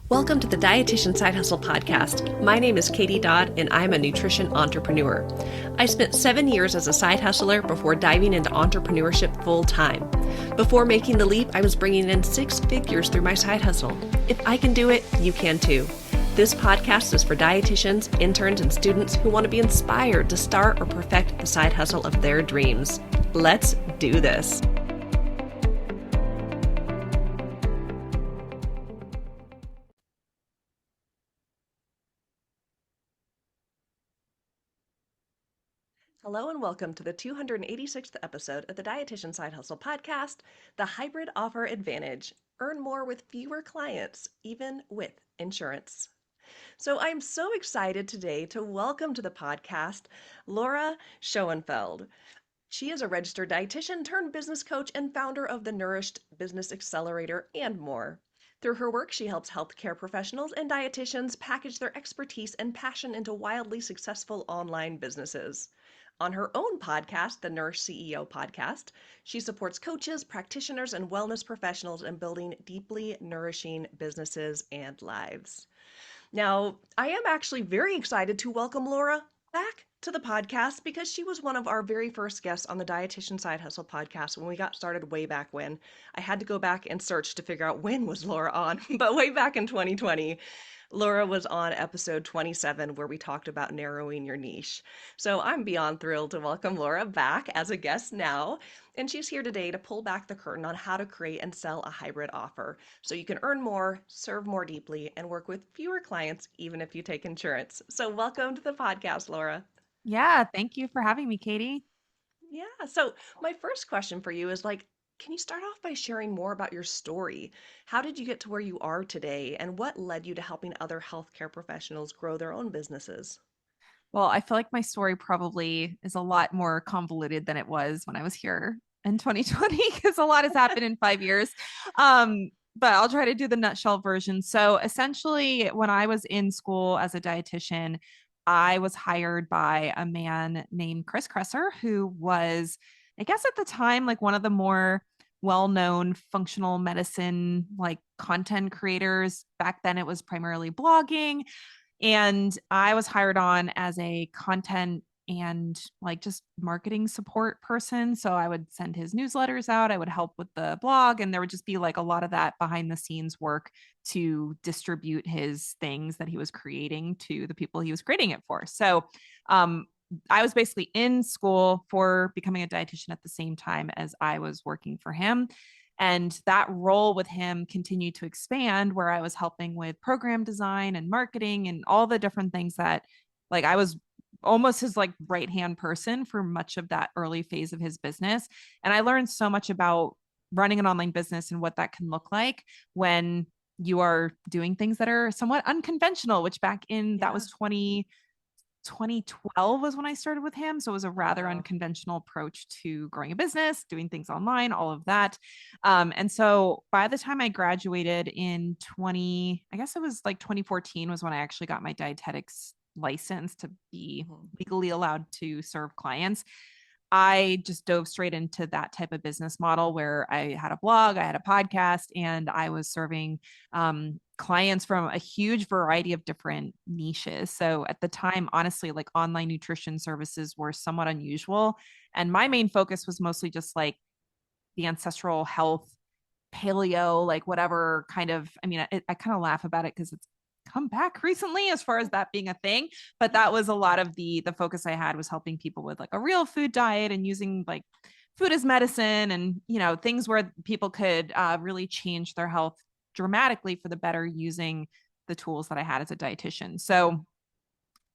Welcome to the Dietitian Side Hustle podcast. My name is Katie Dodd, and I'm a nutrition entrepreneur. I spent 7 years as a side hustler before diving into entrepreneurship full time. Before making the leap, I was bringing in 6 figures through my side hustle. If I can do it, you can too. This podcast is for dietitians, interns, and students who want to be inspired to start or perfect the side hustle of their dreams. Let's do this. Hello and welcome to the 286th episode of the Dietitian Side Hustle podcast, The Hybrid Offer Advantage. Earn more with fewer clients, even with insurance. So I'm so excited today to welcome to the podcast Laura Schoenfeld. She is a registered dietitian turned business coach and founder of the Nourished Business Accelerator and more. Through her work, she helps healthcare professionals and dietitians package their expertise and passion into wildly successful online businesses. On her own podcast, the Nourish CEO podcast, she supports coaches, practitioners, and wellness professionals in building deeply nourishing businesses and lives. Now, I am actually very excited to welcome Laura back to the podcast because she was one of our very first guests on the Dietitian Side Hustle podcast when we got started way back when. I had to go back and search to figure out when was Laura on, but way back in 2020. Laura was on episode 27 where we talked about narrowing your niche. So I'm beyond thrilled to welcome Laura back as a guest now. And she's here today to pull back the curtain on how to create and sell a hybrid offer so you can earn more, serve more deeply, and work with fewer clients, even if you take insurance. So welcome to the podcast, Laura. Yeah, thank you for having me, Katie. Yeah. So my first question for you is can you start off by sharing more about your story? How did you get to where you are today, and what led you to helping other healthcare professionals grow their own businesses? Well, I feel like my story probably is a lot more convoluted than it was when I was here in 2020 because a lot has happened in 5 years. But I'll try to do the nutshell version. So essentially, when I was in school as a dietitian, I was hired by a man named Chris Kresser, who was, I guess at the time, like one of the more well-known functional medicine like content creators. Back then it was primarily blogging, and I was hired on as a content and like just marketing support person. So I would send his newsletters out, I would help with the blog, and there would just be like a lot of that behind the scenes work to distribute his things that he was creating to the people he was creating it for. So I was basically in school for becoming a dietitian at the same time as I was working for him. And that role with him continued to expand, where I was helping with program design and marketing and all the different things that, like, I was almost his like right hand person for much of that early phase of his business. And I learned so much about running an online business and what that can look like when you are doing things that are somewhat unconventional, which back in that was 2012 was when I started with him. So it was a rather unconventional approach to growing a business, doing things online, all of that. And so by the time I graduated in I guess it was like 2014 was when I actually got my dietetics license to be legally allowed to serve clients. I just dove straight into that type of business model where I had a blog, I had a podcast, and I was serving clients from a huge variety of different niches. So at the time, honestly, like online nutrition services were somewhat unusual. And my main focus was mostly just like the ancestral health, paleo, like whatever kind of, I mean, I kind of laugh about it because it's come back recently as far as that being a thing, but that was a lot of the focus I had, was helping people with like a real food diet and using like food as medicine, and things where people could really change their health dramatically for the better using the tools that I had as a dietitian. So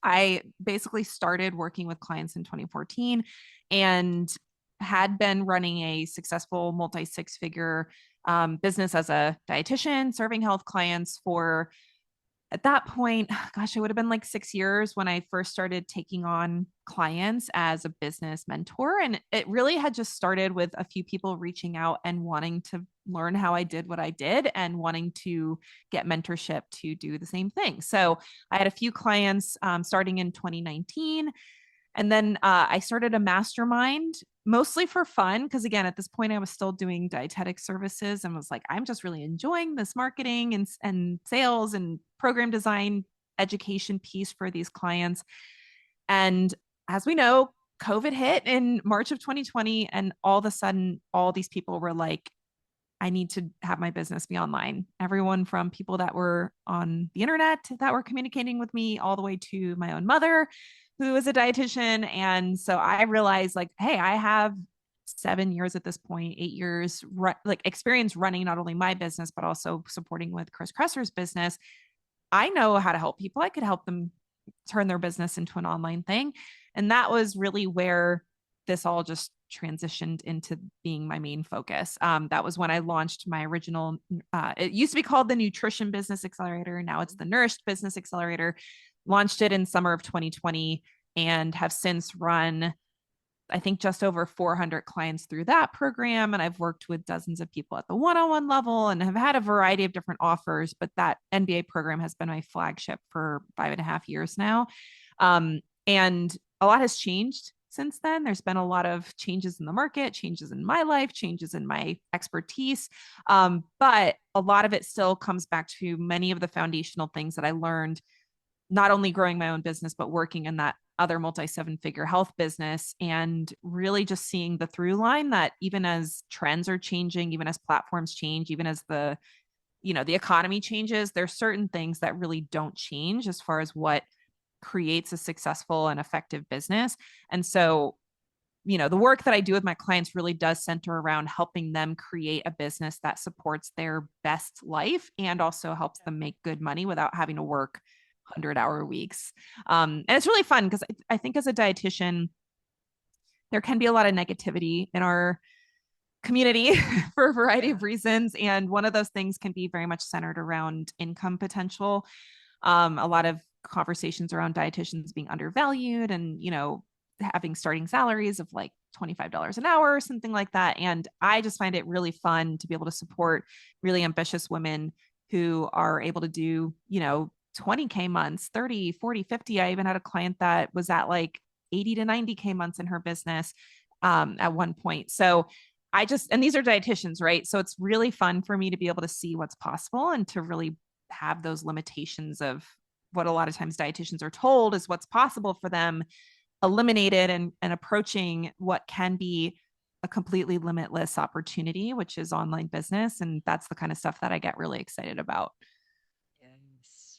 I basically started working with clients in 2014 and had been running a successful multi six figure business as a dietitian, serving health clients for, at that point, gosh, it would have been like 6 years when I first started taking on clients as a business mentor. And it really had just started with a few people reaching out and wanting to learn how I did what I did and wanting to get mentorship to do the same thing. So I had a few clients starting in 2019. And then I started a mastermind mostly for fun. Cause again, at this point, I was still doing dietetic services and was like, I'm just really enjoying this marketing and sales and program design education piece for these clients. And as we know, COVID hit in March of 2020. And all of a sudden, all these people were like, I need to have my business be online. Everyone from people that were on the internet that were communicating with me, all the way to my own mother, who is a dietitian. And so I realized, like, hey, I have 7 years at this point, 8 years, like experience running not only my business, but also supporting with Chris Kresser's business. I know how to help people. I could help them turn their business into an online thing. And that was really where this all just transitioned into being my main focus. That was when I launched my original, it used to be called the Nutrition Business Accelerator. Now it's the Nourished Business Accelerator. Launched it in summer of 2020 and have since run, I think, just over 400 clients through that program. And I've worked with dozens of people at the one-on-one level and have had a variety of different offers. But that NBA program has been my flagship for 5.5 years now. And a lot has changed since then. There's been a lot of changes in the market, changes in my life, changes in my expertise. But a lot of it still comes back to many of the foundational things that I learned, not only growing my own business, but working in that other multi 7-figure health business, and really just seeing the through line that even as trends are changing, even as platforms change, even as the economy changes, there's certain things that really don't change as far as what creates a successful and effective business. And so, the work that I do with my clients really does center around helping them create a business that supports their best life and also helps them make good money without having to work 100-hour weeks. And it's really fun because I think as a dietitian, there can be a lot of negativity in our community for a variety Yeah. of reasons. And one of those things can be very much centered around income potential. A lot of conversations around dietitians being undervalued and, having starting salaries of like $25 an hour or something like that. And I just find it really fun to be able to support really ambitious women who are able to do, 20K months, 30, 40, 50. I even had a client that was at like 80 to 90K months in her business at one point. So and these are dietitians, right? So it's really fun for me to be able to see what's possible and to really have those limitations of what a lot of times dietitians are told is what's possible for them eliminated, and approaching what can be a completely limitless opportunity, which is online business. And that's the kind of stuff that I get really excited about. Yes.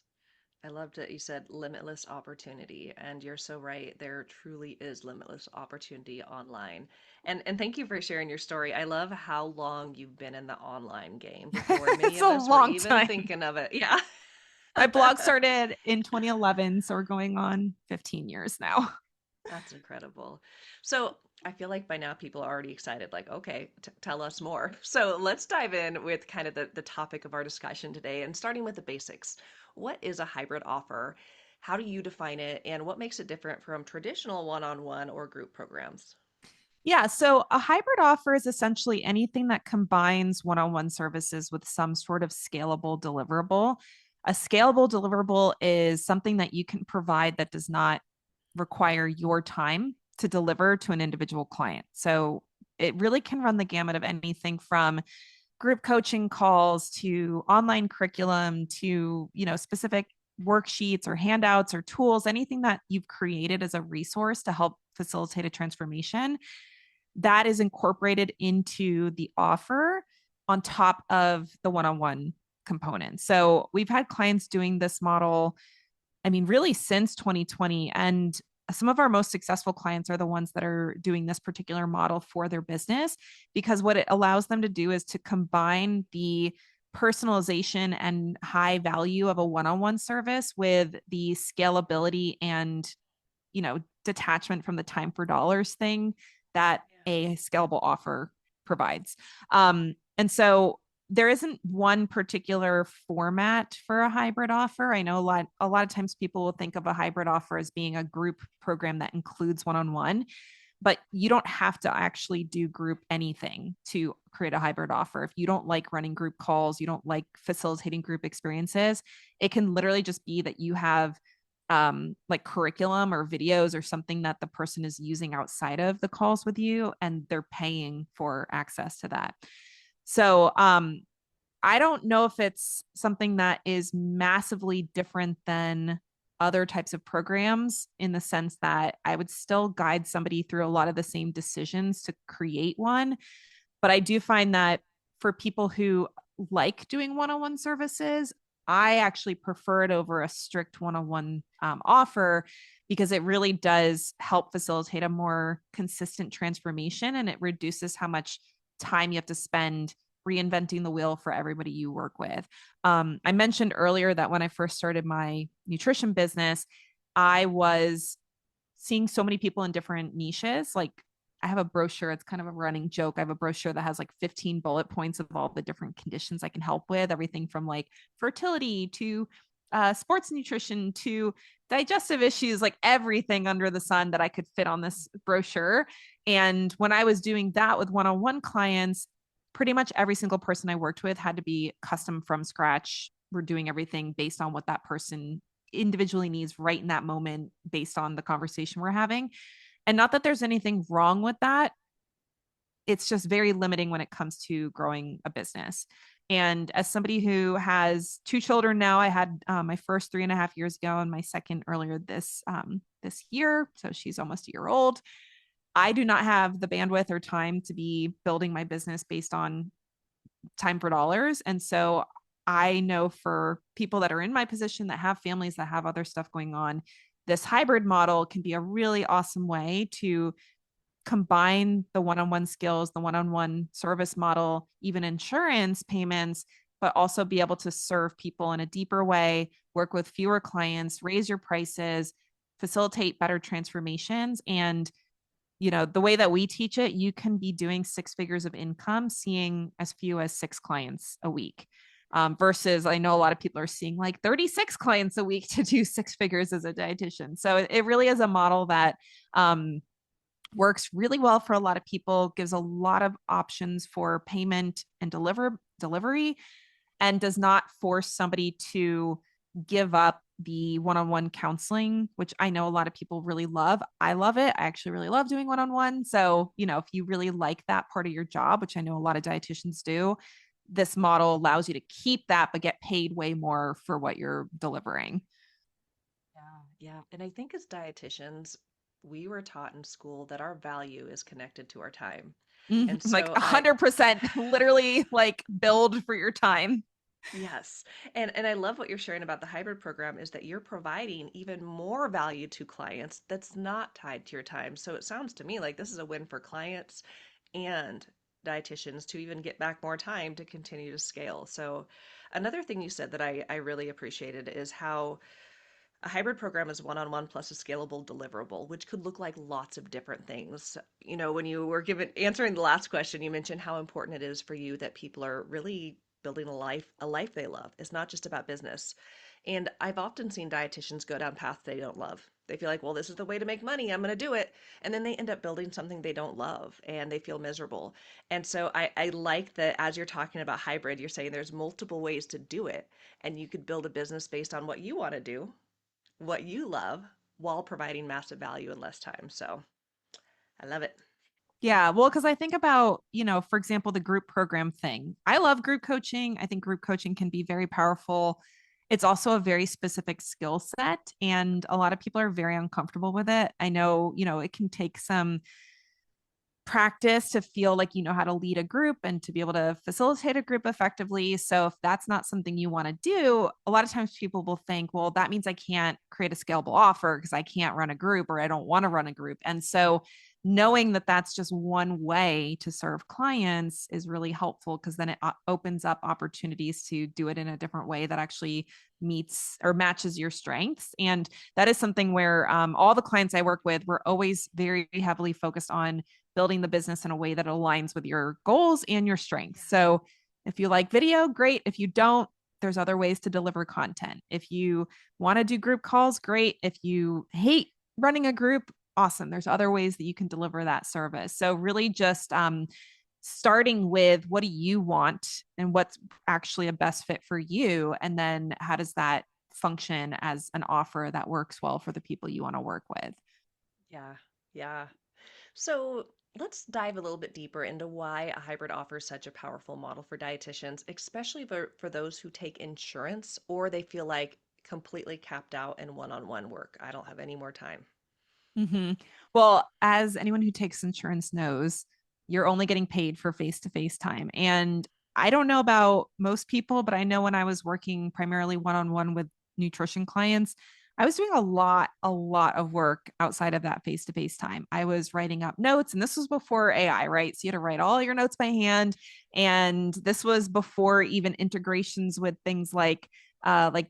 I loved that you said limitless opportunity, and you're so right. There truly is limitless opportunity online. And thank you for sharing your story. I love how long you've been in the online game before many It's of a us were long even time. thinking of it. Yeah. My blog started in 2011, so we're going on 15 years now. That's incredible. So I feel like by now people are already excited, like, okay, tell us more. So let's dive in with kind of the topic of our discussion today and starting with the basics. What is a hybrid offer? How do you define it? And what makes it different from traditional one on one or group programs? Yeah, so a hybrid offer is essentially anything that combines one on one services with some sort of scalable deliverable. A scalable deliverable is something that you can provide that does not require your time to deliver to an individual client. So it really can run the gamut of anything from group coaching calls to online curriculum to, specific worksheets or handouts or tools, anything that you've created as a resource to help facilitate a transformation that is incorporated into the offer on top of the one-on-one component. So we've had clients doing this model, I mean, really since 2020. And some of our most successful clients are the ones that are doing this particular model for their business, because what it allows them to do is to combine the personalization and high value of a one-on-one service with the scalability and, detachment from the time for dollars thing that a scalable offer provides. And so there isn't one particular format for a hybrid offer. I know a lot of times people will think of a hybrid offer as being a group program that includes one-on-one, but you don't have to actually do group anything to create a hybrid offer. If you don't like running group calls, you don't like facilitating group experiences, it can literally just be that you have like curriculum or videos or something that the person is using outside of the calls with you, and they're paying for access to that. So I don't know if it's something that is massively different than other types of programs, in the sense that I would still guide somebody through a lot of the same decisions to create one. But I do find that for people who like doing one-on-one services, I actually prefer it over a strict one-on-one offer, because it really does help facilitate a more consistent transformation, and it reduces how much time you have to spend reinventing the wheel for everybody you work with. I mentioned earlier that when I first started my nutrition business, I was seeing so many people in different niches. Like, I have a brochure, it's kind of a running joke. I have a brochure that has like 15 bullet points of all the different conditions I can help with, everything from like fertility to sports nutrition to digestive issues, like everything under the sun that I could fit on this brochure. And when I was doing that with one-on-one clients, pretty much every single person I worked with had to be custom from scratch. We're doing everything based on what that person individually needs right in that moment, based on the conversation we're having. And not that there's anything wrong with that. It's just very limiting when it comes to growing a business. And as somebody who has two children now, I had my first 3.5 years ago, and my second earlier this year. So she's almost a year old. I do not have the bandwidth or time to be building my business based on time for dollars. And so I know for people that are in my position, that have families, that have other stuff going on, this hybrid model can be a really awesome way to combine the one-on-one skills, the one-on-one service model, even insurance payments, but also be able to serve people in a deeper way, work with fewer clients, raise your prices, facilitate better transformations. And the way that we teach it, you can be doing 6 figures of income, seeing as few as 6 clients a week. Versus, I know a lot of people are seeing like 36 clients a week to do 6 figures as a dietitian. So it really is a model that works really well for a lot of people, gives a lot of options for payment and delivery, and does not force somebody to give up the one-on-one counseling, which I know a lot of people really love. I love it. I actually really love doing one-on-one. So, if you really like that part of your job, which I know a lot of dietitians do, this model allows you to keep that, but get paid way more for what you're delivering. Yeah, yeah. And I think as dietitians, we were taught in school that our value is connected to our time. And Like so I, 100%, literally like build for your time. yes. And I love what you're sharing about the hybrid program is that you're providing even more value to clients that's not tied to your time. So it sounds to me like this is a win for clients and dietitians to even get back more time to continue to scale. So another thing you said that I really appreciated is how a hybrid program is one-on-one plus a scalable deliverable, which could look like lots of different things. When you were given answering the last question, you mentioned how important it is for you that people are really building a life they love. It's not just about business. And I've often seen dietitians go down paths they don't love. They feel like, well, this is the way to make money. I'm going to do it. And then they end up building something they don't love and they feel miserable. And so I like that as you're talking about hybrid, you're saying there's multiple ways to do it. And you could build a business based on what you want to do, what you love, while providing massive value in less time. So I love it. Yeah, well, because I think about, for example, the group program thing. I love group coaching. I think group coaching can be very powerful. It's also a very specific skill set, and a lot of people are very uncomfortable with it. I know, it can take some practice to feel like you know how to lead a group and to be able to facilitate a group effectively. So if that's not something you want to do, a lot of times people will think, well, that means I can't create a scalable offer because I can't run a group, or I don't want to run a group. And so knowing that that's just one way to serve clients is really helpful, because then it opens up opportunities to do it in a different way that actually meets or matches your strengths. And that is something where all the clients I work with, we're always very heavily focused on building the business in a way that aligns with your goals and your strengths. So if you like video, great. If you don't, there's other ways to deliver content. If you want to do group calls, great. If you hate running a group, awesome. There's other ways that you can deliver that service. So really just starting with, what do you want and what's actually a best fit for you? And then how does that function as an offer that works well for the people you want to work with. Yeah. Yeah. So let's dive a little bit deeper into why a hybrid offer is such a powerful model for dietitians, especially for those who take insurance or they feel like completely capped out in one-on-one work. I don't have any more time. Mm-hmm. Well, as anyone who takes insurance knows, you're only getting paid for face to face time. And I don't know about most people, but I know when I was working primarily one on one with nutrition clients, I was doing a lot of work outside of that face to face time. I was writing up notes, and this was before AI, right? So you had to write all your notes by hand. And this was before even integrations with things like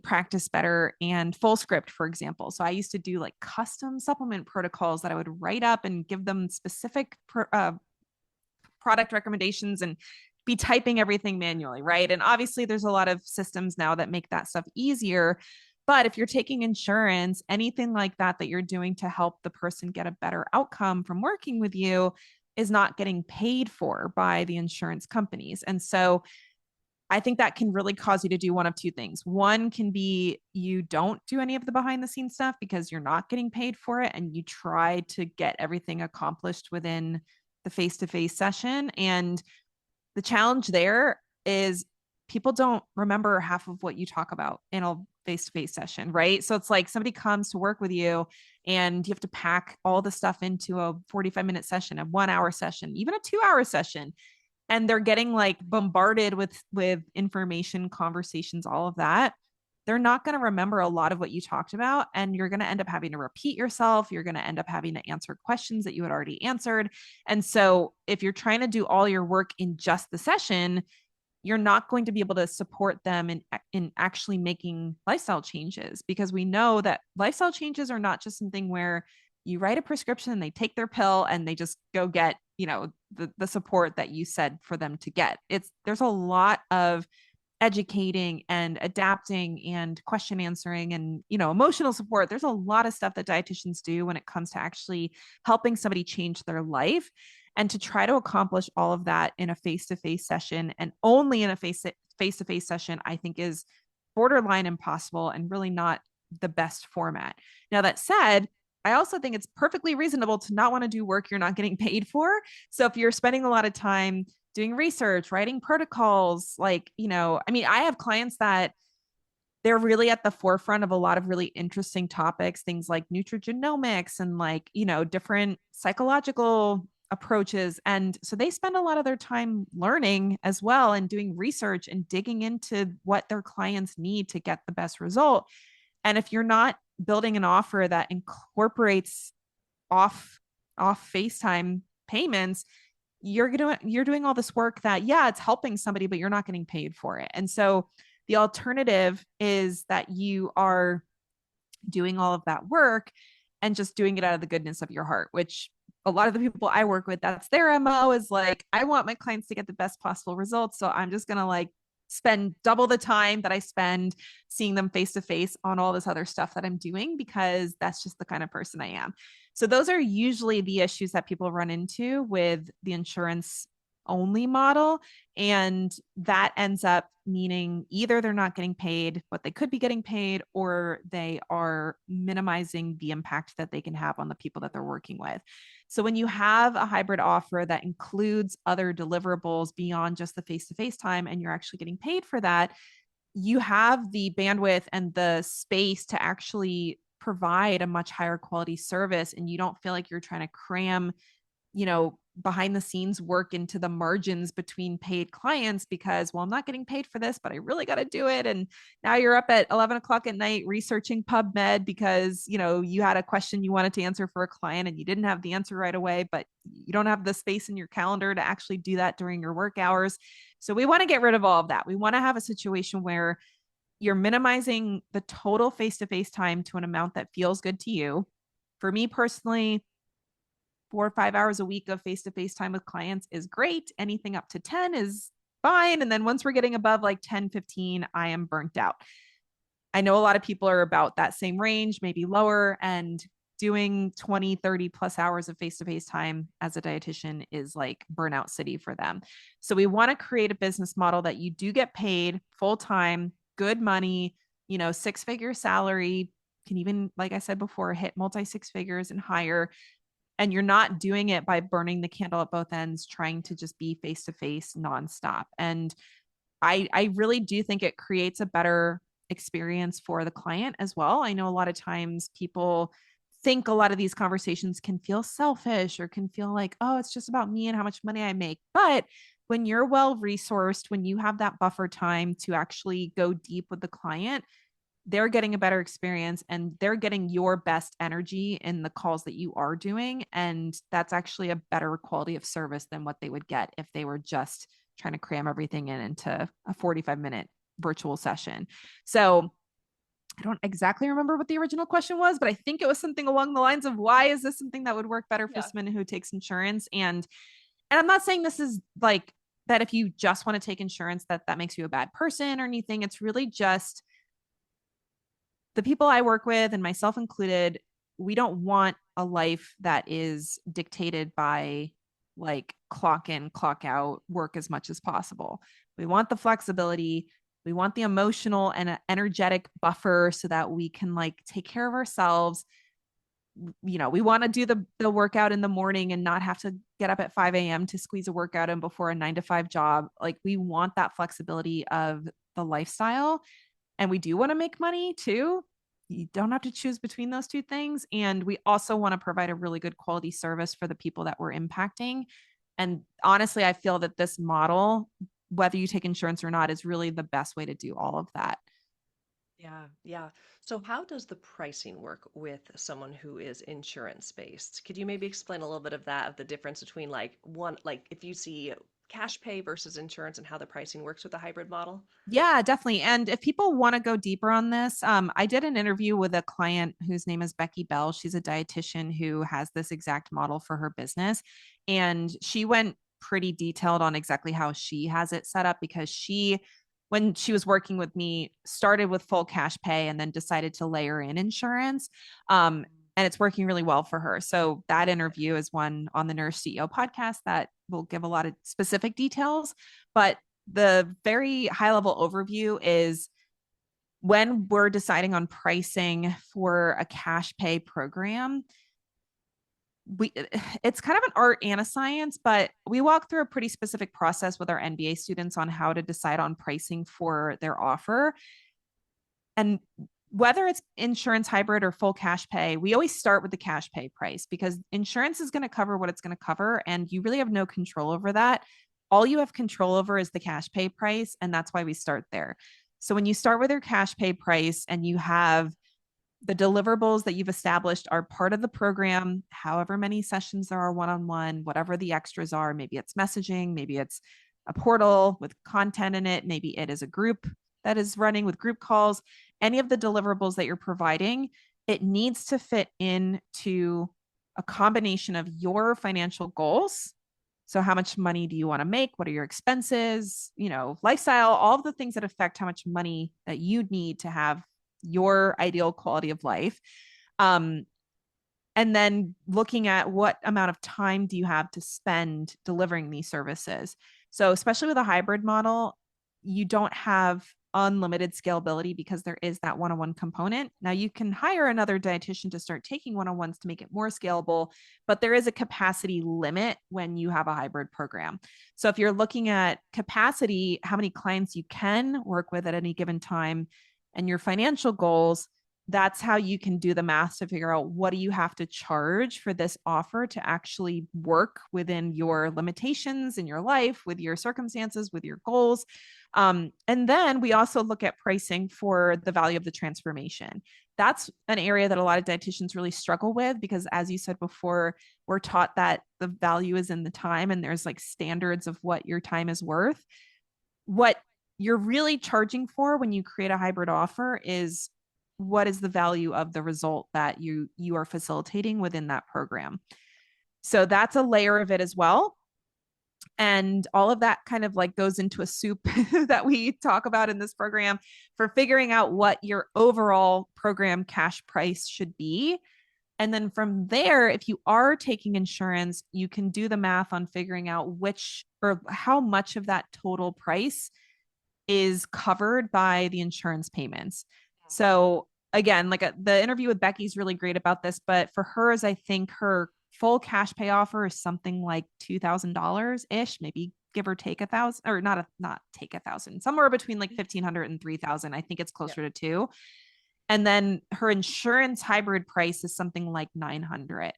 Practice Better and Full Script, for example. So I used to do like custom supplement protocols that I would write up and give them specific product recommendations and be typing everything manually, right? And obviously, there's a lot of systems now that make that stuff easier. But if you're taking insurance, anything like that that you're doing to help the person get a better outcome from working with you is not getting paid for by the insurance companies. And so I think that can really cause you to do one of two things. One can be you don't do any of the behind the scenes stuff because you're not getting paid for it and you try to get everything accomplished within the face to face session. And the challenge there is people don't remember half of what you talk about in a face to face session, right? So it's like somebody comes to work with you and you have to pack all the stuff into a 45-minute session, a 1 hour session, even a 2 hour session, and they're getting like bombarded with information, conversations, all of that. They're not going to remember a lot of what you talked about, and you're going to end up having to repeat yourself. You're going to end up having to answer questions that you had already answered. And so if you're trying to do all your work in just the session, you're not going to be able to support them in actually making lifestyle changes, because we know that lifestyle changes are not just something where you write a prescription and they take their pill and they just go get, the support that you said for them to get. There's a lot of educating and adapting and question answering and emotional support. There's a lot of stuff that dietitians do when it comes to actually helping somebody change their life. And to try to accomplish all of that in a face-to-face session, and only in a face-to-face session, I think is borderline impossible and really not the best format. Now, that said, I also think it's perfectly reasonable to not want to do work you're not getting paid for. So if you're spending a lot of time doing research, writing protocols, I have clients that they're really at the forefront of a lot of really interesting topics, things like nutrigenomics and different psychological approaches. And so they spend a lot of their time learning as well and doing research and digging into what their clients need to get the best result. And if you're not building an offer that incorporates off FaceTime payments, you're doing all this work that, yeah, it's helping somebody, but you're not getting paid for it. And so the alternative is that you are doing all of that work and just doing it out of the goodness of your heart, which a lot of the people I work with, that's their MO, is like, I want my clients to get the best possible results. So I'm just going to spend double the time that I spend seeing them face to face on all this other stuff that I'm doing, because that's just the kind of person I am. So those are usually the issues that people run into with the insurance only model. And that ends up meaning either they're not getting paid what they could be getting paid, or they are minimizing the impact that they can have on the people that they're working with. So when you have a hybrid offer that includes other deliverables beyond just the face-to-face time, and you're actually getting paid for that, you have the bandwidth and the space to actually provide a much higher quality service, and you don't feel like you're trying to cram behind the scenes work into the margins between paid clients, because, well, I'm not getting paid for this, but I really got to do it. And now you're up at 11 o'clock at night researching PubMed because, you had a question you wanted to answer for a client and you didn't have the answer right away, but you don't have the space in your calendar to actually do that during your work hours. So we want to get rid of all of that. We want to have a situation where you're minimizing the total face-to-face time to an amount that feels good to you. For me personally, 4 or 5 hours a week of face-to-face time with clients is great. Anything up to 10 is fine. And then once we're getting above like 10, 15, I am burnt out. I know a lot of people are about that same range, maybe lower, and doing 20, 30 plus hours of face-to-face time as a dietitian is like burnout city for them. So we want to create a business model that you do get paid full time, good money, six-figure salary, can even, like I said before, hit multi six figures and higher. And you're not doing it by burning the candle at both ends, trying to just be face to face nonstop. And I really do think it creates a better experience for the client as well. I know a lot of times people think a lot of these conversations can feel selfish or can feel like, oh, it's just about me and how much money I make. But when you're well resourced, when you have that buffer time to actually go deep with the client, they're getting a better experience and they're getting your best energy in the calls that you are doing. And that's actually a better quality of service than what they would get if they were just trying to cram everything into a 45-minute virtual session. So I don't exactly remember what the original question was, but I think it was something along the lines of why is this something that would work better for Yeah. someone who takes insurance? And I'm not saying this is like that if you just want to take insurance that makes you a bad person or anything. It's really just the people I work with, and myself included, we don't want a life that is dictated by like clock in, clock out, work as much as possible. We want the flexibility. We want the emotional and energetic buffer so that we can like take care of ourselves. We want to do the workout in the morning and not have to get up at 5 a.m. to squeeze a workout in before a 9 to 5 job. Like we want that flexibility of the lifestyle, and we do want to make money too. You don't have to choose between those two things. And we also want to provide a really good quality service for the people that we're impacting. And honestly, I feel that this model, whether you take insurance or not, is really the best way to do all of that. Yeah, yeah. So how does the pricing work with someone who is insurance based? Could you maybe explain a little bit of that, of the difference between like one, like if you see cash pay versus insurance and how the pricing works with a hybrid model? Yeah, definitely. And if people want to go deeper on this, I did an interview with a client whose name is Becky Bell. She's a dietitian who has this exact model for her business. And she went pretty detailed on exactly how she has it set up because when she was working with me, started with full cash pay and then decided to layer in insurance. And it's working really well for her. So that interview is one on the Nurse CEO podcast that will give a lot of specific details. But the very high level overview is when we're deciding on pricing for a cash pay program, we it's kind of an art and a science, but we walk through a pretty specific process with our MBA students on how to decide on pricing for their offer. And whether it's insurance hybrid or full cash pay, we always start with the cash pay price because insurance is going to cover what it's going to cover. And you really have no control over that. All you have control over is the cash pay price. And that's why we start there. So when you start with your cash pay price and you have the deliverables that you've established are part of the program, however many sessions there are one on one, whatever the extras are. Maybe it's messaging, maybe it's a portal with content in it, maybe it is a group that is running with group calls. Any of the deliverables that you're providing, it needs to fit into a combination of your financial goals. So, how much money do you want to make? What are your expenses? Lifestyle, all of the things that affect how much money that you need to have your ideal quality of life. Um, and then looking at what amount of time do you have to spend delivering these services. So, especially with a hybrid model, you don't have unlimited scalability because there is that one-on-one component. Now you can hire another dietitian to start taking one-on-ones to make it more scalable, but there is a capacity limit when you have a hybrid program. So if you're looking at capacity, how many clients you can work with at any given time, and your financial goals, that's how you can do the math to figure out what do you have to charge for this offer to actually work within your limitations in your life, with your circumstances, with your goals. And then we also look at pricing for the value of the transformation. That's an area that a lot of dietitians really struggle with because, as you said before, we're taught that the value is in the time and there's like standards of what your time is worth. What you're really charging for when you create a hybrid offer is what is the value of the result that you are facilitating within that program. So that's a layer of it as well. And all of that kind of like goes into a soup that we talk about in this program for figuring out what your overall program cash price should be. And then from there, if you are taking insurance, you can do the math on figuring out which or how much of that total price is covered by the insurance payments. So again, like the interview with Becky is really great about this, but for hers, I think her full cash pay offer is something like $2,000 ish, maybe give or take 1,000, or not take 1,000, somewhere between like 1,500 and 3,000. I think it's Yeah. closer to two. And then her insurance hybrid price is something like 900.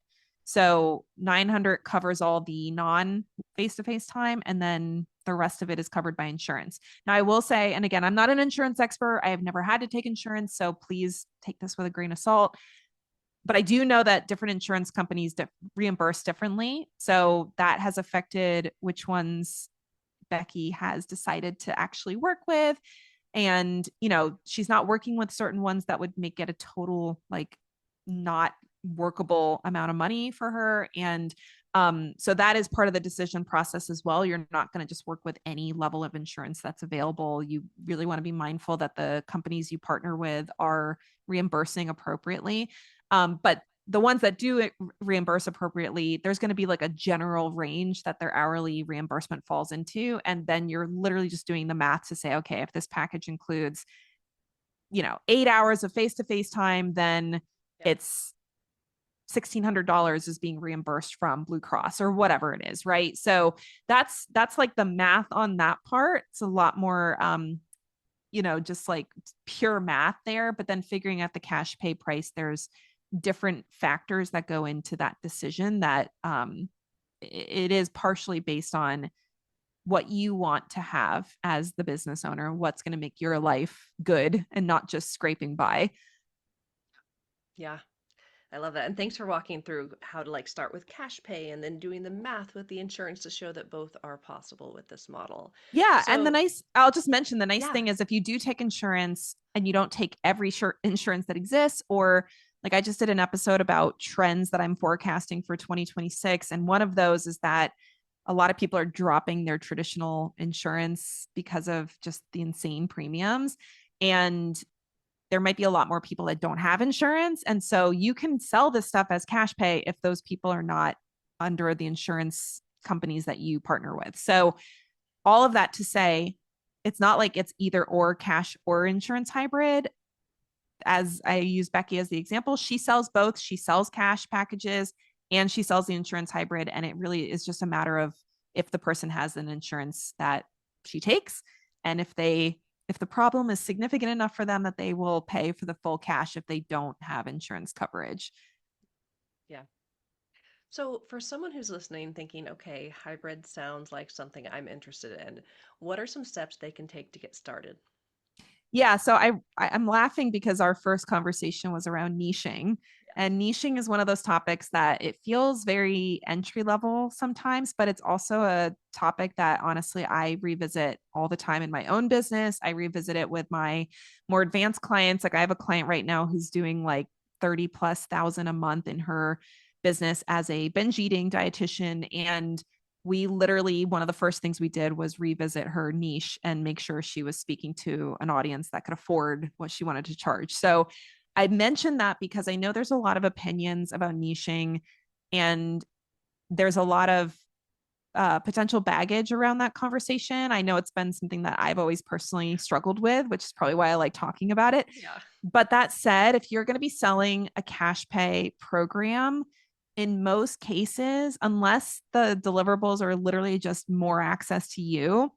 So 900 covers all the non face to face time, and then the rest of it is covered by insurance. Now, I will say, and again, I'm not an insurance expert. I have never had to take insurance. So please take this with a grain of salt. But I do know that different insurance companies reimburse differently. So that has affected which ones Becky has decided to actually work with. And, she's not working with certain ones that would make it a total, like, not workable amount of money for her. And so that is part of the decision process as well. You're not going to just work with any level of insurance that's available. You really want to be mindful that the companies you partner with are reimbursing appropriately. But the ones that do reimburse appropriately, there's going to be like a general range that their hourly reimbursement falls into. And then you're literally just doing the math to say, okay, if this package includes, 8 hours of face to face time, then Yeah. it's $1,600 is being reimbursed from Blue Cross or whatever it is. Right. So that's like the math on that part. It's a lot more, just like pure math there, but then figuring out the cash pay price, there's different factors that go into that decision that it is partially based on what you want to have as the business owner, what's going to make your life good and not just scraping by. Yeah. I love that. And thanks for walking through how to like start with cash pay and then doing the math with the insurance to show that both are possible with this model. Yeah. And So, I'll just mention the nice yeah. thing is if you do take insurance and you don't take every insurance that exists, or like I just did an episode about trends that I'm forecasting for 2026. And one of those is that a lot of people are dropping their traditional insurance because of just the insane premiums. And there might be a lot more people that don't have insurance. And so you can sell this stuff as cash pay if those people are not under the insurance companies that you partner with. So all of that to say, it's not like it's either or cash or insurance hybrid. As I use Becky as the example, she sells both. She sells cash packages and she sells the insurance hybrid. And it really is just a matter of if the person has an insurance that she takes, and if the problem is significant enough for them that they will pay for the full cash if they don't have insurance coverage. Yeah. So, for someone who's listening thinking, okay, hybrid sounds like something I'm interested in, what are some steps they can take to get started? Yeah, so I'm laughing because our first conversation was around niching. Yes. And niching is one of those topics that it feels very entry level sometimes, but it's also a topic that honestly I revisit all the time in my own business. I revisit it with my more advanced clients. Like I have a client right now who's doing like 30 plus thousand a month in her business as a binge eating dietitian. And we literally, one of the first things we did was revisit her niche and make sure she was speaking to an audience that could afford what she wanted to charge. So I mentioned that because I know there's a lot of opinions about niching, and there's a lot of potential baggage around that conversation. I know it's been something that I've always personally struggled with, which is probably why I like talking about it. Yeah. But that said, if you're going to be selling a cash pay program, in most cases, unless the deliverables are literally just more access to you,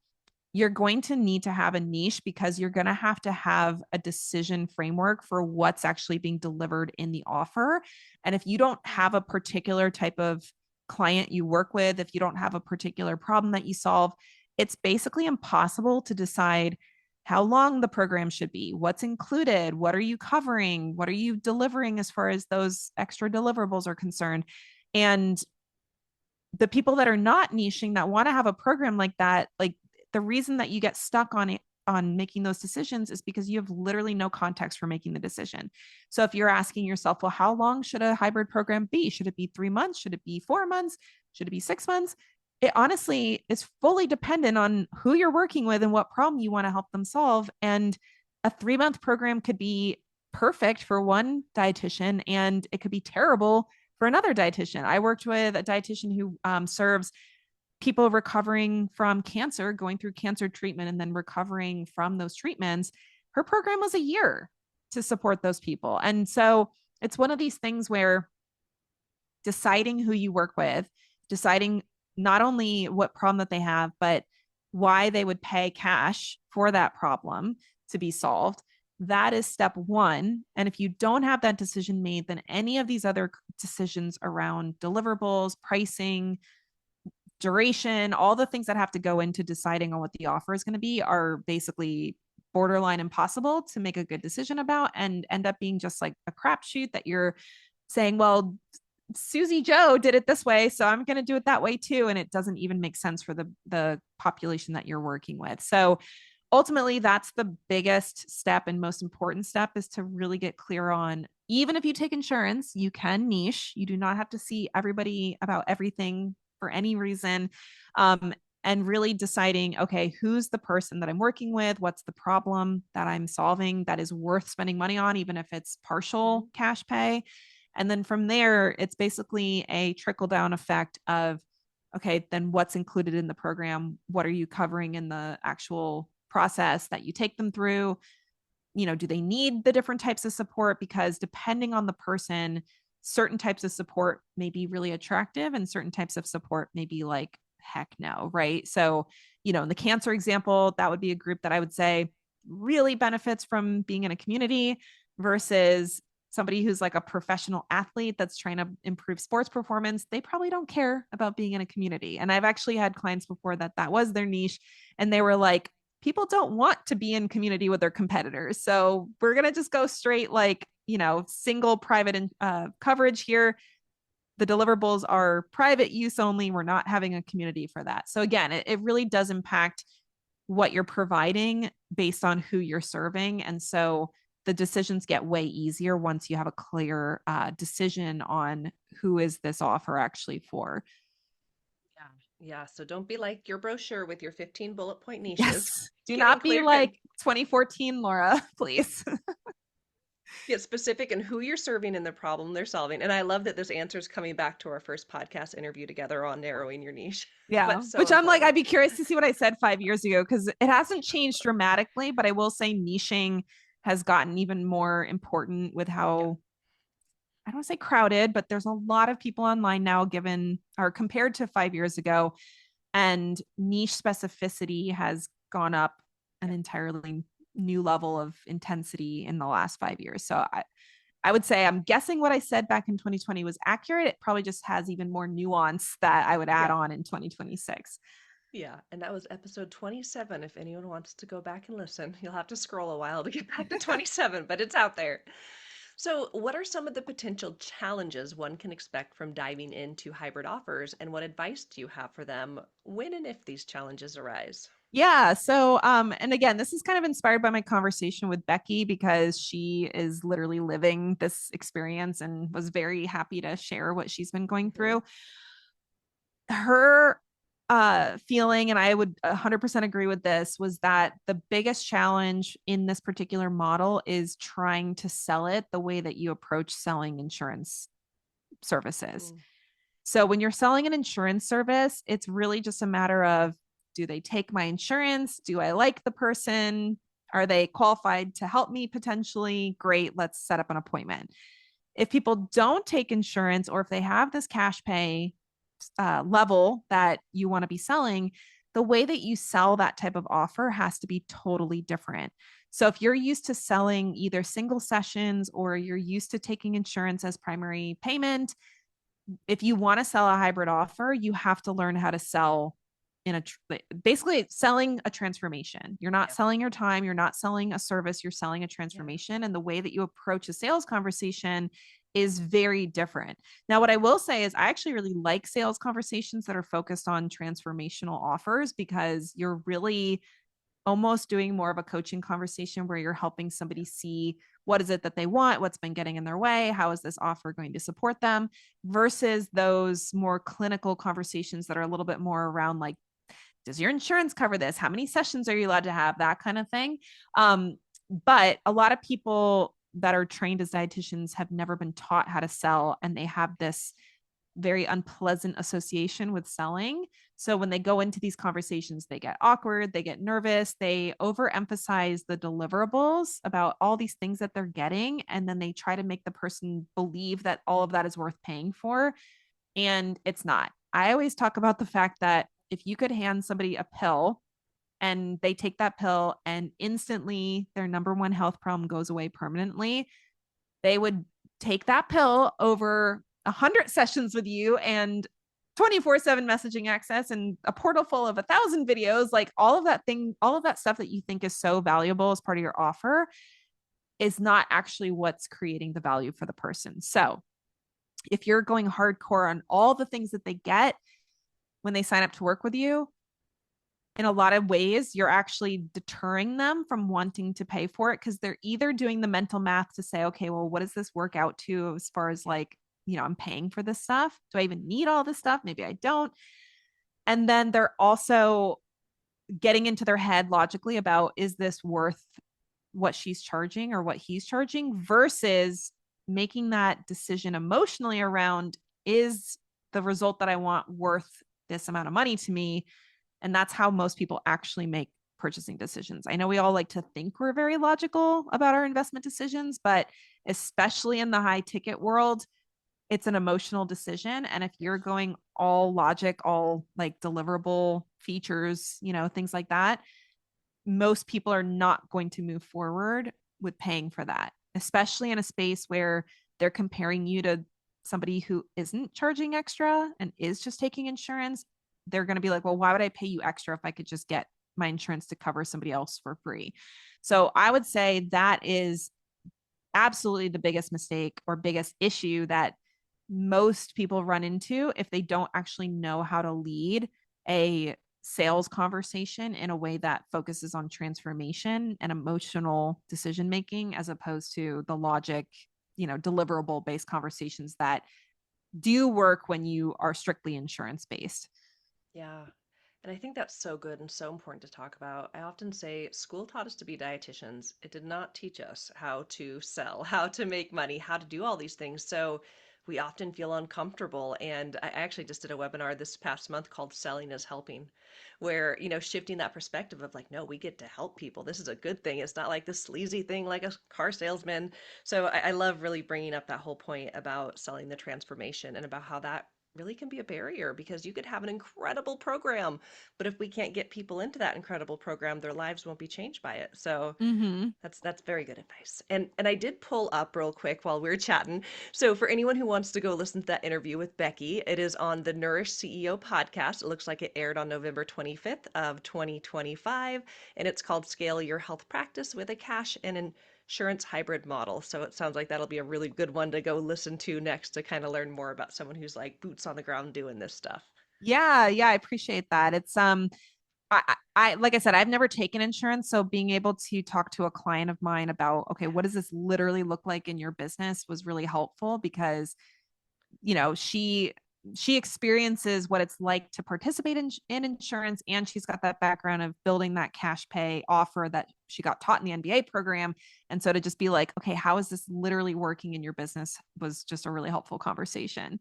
you're going to need to have a niche because you're going to have a decision framework for what's actually being delivered in the offer. And if you don't have a particular type of client you work with, if you don't have a particular problem that you solve, it's basically impossible to decide how long the program should be, what's included, what are you covering, what are you delivering as far as those extra deliverables are concerned. And the people that are not niching that want to have a program like that, like the reason that you get stuck on it on making those decisions is because you have literally no context for making the decision. So if you're asking yourself, well, how long should a hybrid program be? Should it be 3 months? Should it be 4 months? Should it be 6 months? It honestly is fully dependent on who you're working with and what problem you want to help them solve. And a 3 month program could be perfect for one dietitian and it could be terrible for another dietitian. I worked with a dietitian who serves people recovering from cancer, going through cancer treatment, and then recovering from those treatments. Her program was a year. to support those people. And so it's one of these things where deciding who you work with, deciding not only what problem that they have, but why they would pay cash for that problem to be solved. That is step one. And if you don't have that decision made, then any of these other decisions around deliverables, pricing, duration, all the things that have to go into deciding on what the offer is going to be are basically borderline impossible to make a good decision about and end up being just like a crapshoot that you're saying, well, Susie Joe did it this way, so I'm going to do it that way too. And it doesn't even make sense for the population that you're working with. So ultimately, that's the biggest step and most important step is to really get clear on, even if you take insurance, you can niche. You do not have to see everybody about everything for any reason. And really deciding, okay, who's the person that I'm working with? What's the problem that I'm solving that is worth spending money on, even if it's Mm-hmm. partial cash pay? And then from there, it's basically a trickle down effect of, okay, then what's included in the program? What are you covering in the actual process that you take them through? Do they need the different types of support? Because depending on the person, certain types of support may be really attractive and certain types of support may be like, heck no, right? So, in the cancer example, that would be a group that I would say really benefits from being in a community versus somebody who's like a professional athlete that's trying to improve sports performance. They probably don't care about being in a community. And I've actually had clients before that was their niche. And they were like, people don't want to be in community with their competitors. So we're going to just go straight like, single private coverage here. The deliverables are private use only. We're not having a community for that. So again, it really does impact what you're providing based on who you're serving. And so the decisions get way easier once you have a clear decision on who is this offer actually for. Yeah. Yeah. So don't be like your brochure with your 15 bullet point niches. Yes. Do Getting not be clear like and 2014, Laura, please. get specific in who you're serving and the problem they're solving. And I love that this answer is coming back to our first podcast interview together on narrowing your niche, Yeah. but so Which I'm like, important. I'd be curious to see what I said 5 years ago because it hasn't changed dramatically, but I will say niching has gotten even more important with Yeah. how I don't want to say crowded, but there's a lot of people online now given or compared to 5 years ago. And niche specificity has gone up an Yeah. entirely new level of intensity in the last 5 years. So I would say I'm guessing what I said back in 2020 was accurate. It probably just has even more nuance that I would add Yeah. on in 2026. Yeah. And that was episode 27. If anyone wants to go back and listen, you'll have to scroll a while to get back to 27, but it's out there. So, what are some of the potential challenges one can expect from diving into hybrid offers, and what advice do you have for them when and if these challenges arise? Yeah. So, and again, this is kind of inspired by my conversation with Becky because she is literally living this experience and was very happy to share what she's been going Hmm. through. Her feeling, and I would 100% agree with this, was that the biggest challenge in this particular model is trying to sell it the way that you approach selling insurance services. Mm, So when you're selling an insurance service, it's really just a matter of, do they take my insurance? Do I like the person? Are they qualified to help me potentially? Great, let's set up an appointment. If people don't take insurance or if they have this cash pay level that you want to be selling, the way that you sell that type of offer has to be totally different. So if you're used to selling either single sessions or you're used to taking insurance as primary payment, if you want to sell a hybrid offer, you have to learn how to sell in basically selling a transformation. You're not yeah. selling your time, you're not selling a service, you're selling a Yeah. transformation. And the way that you approach a sales conversation is very different. Now, what I will say is, I actually really like sales conversations that are focused on transformational offers because you're really almost doing more of a coaching conversation where you're helping somebody see what is it that they want, what's been getting in their way, how is this offer going to support them, versus those more clinical conversations that are a little bit more around like, does your insurance cover this? How many sessions are you allowed to have? That kind of thing. But a lot of people that are trained as dietitians have never been taught how to sell, and they have this very unpleasant association with selling. So when they go into these conversations, they get awkward, they get nervous, they overemphasize the deliverables about all these things that they're getting. And then they try to make the person believe that all of that is worth paying for. And it's not. I always talk about the fact that if you could hand somebody a pill and they take that pill and instantly their number one health problem goes away permanently, they would take that pill over 100 sessions with you and 24/7 messaging access and a portal full of 1,000 videos, like all of that thing, all of that stuff that you think is so valuable as part of your offer is not actually what's creating the value for the person. So if you're going hardcore on all the things that they get when they sign up to work with you, in a lot of ways, you're actually deterring them from wanting to pay for it because they're either doing the mental math to say, okay, well, what does this work out to as far as like, I'm paying for this stuff? Do I even need all this stuff? Maybe I don't. And then they're also getting into their head logically about, is this worth what she's charging or what he's charging, versus making that decision emotionally around, is the result that I want worth this amount of money to me? And that's how most people actually make purchasing decisions. I know we all like to think we're very logical about our investment decisions, but especially in the high ticket world, it's an emotional decision. And if you're going all logic, all like deliverable features, things like that, most people are not going to move forward with paying for that, especially in a space where they're comparing you to somebody who isn't charging extra and is just taking insurance. They're going to be like, well, why would I pay you extra if I could just get my insurance to cover somebody else for free? So I would say that is absolutely the biggest mistake or biggest issue that most people run into if they don't actually know how to lead a sales conversation in a way that focuses on transformation and emotional decision making as opposed to the logic, deliverable based conversations that do work when you are strictly insurance based. Yeah. And I think that's so good and so important to talk about. I often say school taught us to be dietitians. It did not teach us how to sell, how to make money, how to do all these things. So we often feel uncomfortable. And I actually just did a webinar this past month called Selling is Helping, where, shifting that perspective of like, no, we get to help people. This is a good thing. It's not like this sleazy thing like a car salesman. So I love really bringing up that whole point about selling the transformation and about how that really can be a barrier because you could have an incredible program, but if we can't get people into that incredible program, their lives won't be changed by it. So Mm-hmm. that's very good advice. And I did pull up real quick while we were chatting. So for anyone who wants to go listen to that interview with Becky, it is on the Nourish CEO podcast. It looks like it aired on November 25th of 2025, and it's called Scale Your Health Practice with a Cash and Insurance Hybrid Model. So it sounds like that'll be a really good one to go listen to next to kind of learn more about someone who's like boots on the ground doing this stuff. Yeah, I appreciate that. It's I like I said, I've never taken insurance, so being able to talk to a client of mine about, okay, what does this literally look like in your business was really helpful because she experiences what it's like to participate in insurance, and she's got that background of building that cash pay offer that she got taught in the MBA program. And so to just be like, okay, how is this literally working in your business was just a really helpful conversation.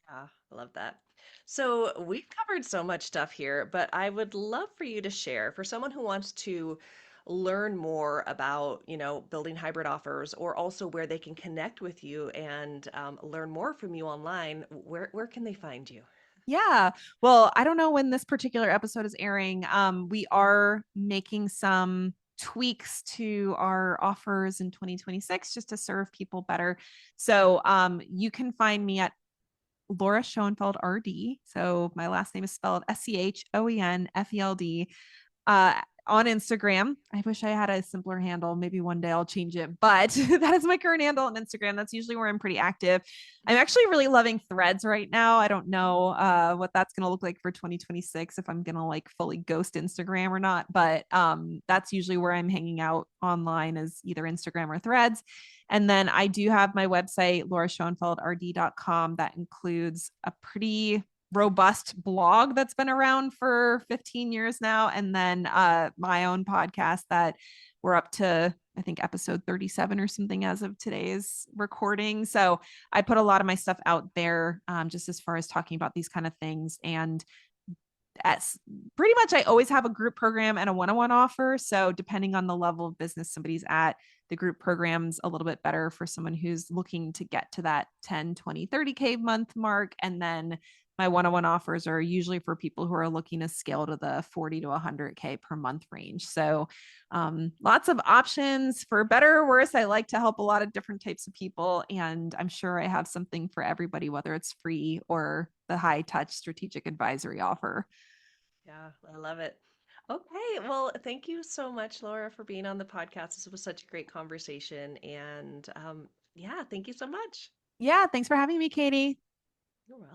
Yeah, I love that. So we've covered so much stuff here, but I would love for you to share for someone who wants to learn more about, building hybrid offers or also where they can connect with you and learn more from you online. Where can they find you? Yeah. Well, I don't know when this particular episode is airing. We are making some tweaks to our offers in 2026 just to serve people better. So you can find me at Laura Schoenfeld RD. So my last name is spelled Schoenfeld, on Instagram. I wish I had a simpler handle. Maybe one day I'll change it, but that is my current handle on Instagram. That's usually where I'm pretty active. I'm actually really loving Threads right now. I don't know what that's going to look like for 2026, if I'm going to like fully ghost Instagram or not, but that's usually where I'm hanging out online, is either Instagram or Threads. And then I do have my website, lauraschoenfeldrd.com, that includes a pretty robust blog that's been around for 15 years now, and then my own podcast that we're up to, I think, episode 37 or something as of today's recording. So I put a lot of my stuff out there, just as far as talking about these kind of things. And as pretty much I always have a group program and a one-on-one offer. So depending on the level of business somebody's at, the group program's a little bit better for someone who's looking to get to that 10, 20, 30K month mark. And then my one-on-one offers are usually for people who are looking to scale to the 40 to 100K per month range. So lots of options for better or worse. I like to help a lot of different types of people, and I'm sure I have something for everybody, whether it's free or the high touch strategic advisory offer. Yeah, I love it. Okay, well, thank you so much, Laura, for being on the podcast. This was such a great conversation. And yeah, thank you so much. Yeah, thanks for having me, Katie. You're welcome.